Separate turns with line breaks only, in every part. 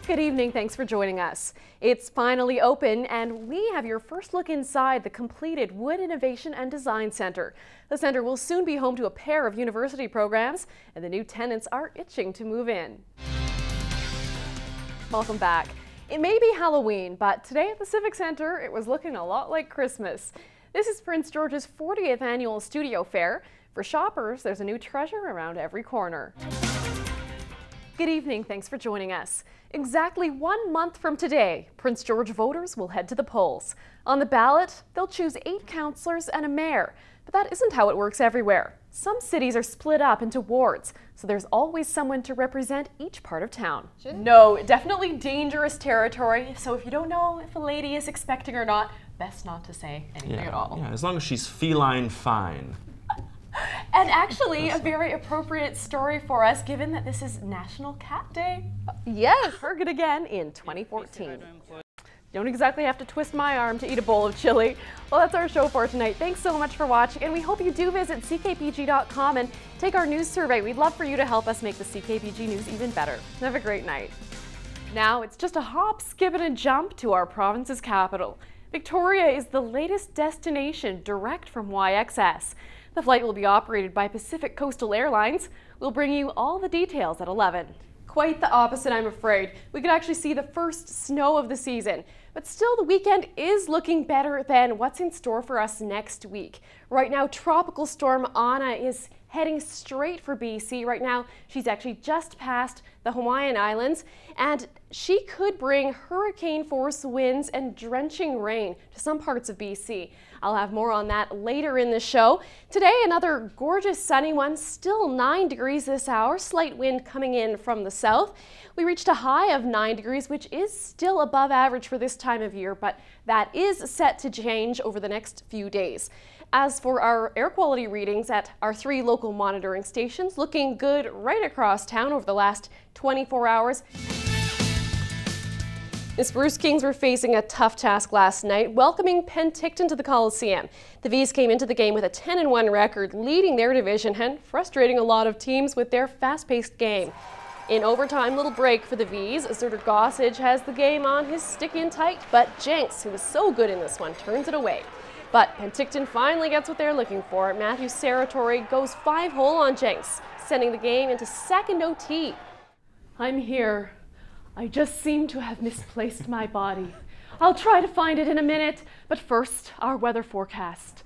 Good evening, thanks for joining us. It's finally open and we have your first look inside the completed Wood Innovation and Design Center. The center will soon be home to a pair of university programs and the new tenants are itching to move in. Welcome back. It may be Halloween, but today at the Civic Center it was looking a lot like Christmas. This is Prince George's 40th annual studio fair. For shoppers, there's a new treasure around every corner. Good evening, thanks for joining us. Exactly 1 month from today, Prince George voters will head to the polls. On the ballot, they'll choose 8 councillors and a mayor. But that isn't how it works everywhere. Some cities are split up into wards, so there's always someone to represent each part of town. No, definitely dangerous territory, so if you don't know if a lady is expecting or not, best not to say anything at all.
Yeah, as long as she's feline fine.
And actually, a very appropriate story for us, given that this is National Cat Day. Yes, heard it again in 2014. Don't exactly have to twist my arm to eat a bowl of chili. Well, that's our show for tonight. Thanks so much for watching, and we hope you do visit ckpg.com and take our news survey. We'd love for you to help us make the CKPG news even better. Have a great night. Now, it's just a hop, skip, and a jump to our province's capital. Victoria is the latest destination direct from YXS. The flight will be operated by Pacific Coastal Airlines. We'll bring you all the details at 11. Quite the opposite, I'm afraid. We could actually see the first snow of the season. But still, the weekend is looking better than what's in store for us next week. Right now, Tropical Storm Anna is heading straight for BC. Right now, she's actually just past the Hawaiian Islands, and she could bring hurricane-force winds and drenching rain to some parts of BC. I'll have more on that later in the show. Today, another gorgeous sunny one, still 9 degrees this hour, slight wind coming in from the south. We reached a high of 9 degrees, which is still above average for this time of year, but that is set to change over the next few days. As for our air quality readings at our 3 local monitoring stations, looking good right across town over the last 24 hours. The Spruce Kings were facing a tough task last night, welcoming Penticton to the Coliseum. The V's came into the game with a 10-1 record, leading their division and frustrating a lot of teams with their fast-paced game. In overtime, little break for the V's. Zerder Gossage has the game on his stick in tight, but Jenks, who was so good in this one, turns it away. But Penticton finally gets what they're looking for. Matthew Saratori goes 5-hole on Jenks, sending the game into second OT. I'm here. I just seem to have misplaced my body. I'll try to find it in a minute, but first, our weather forecast.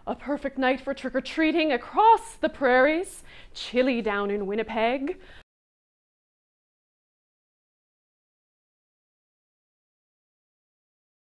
A perfect night for trick-or-treating across the prairies, chilly down in Winnipeg,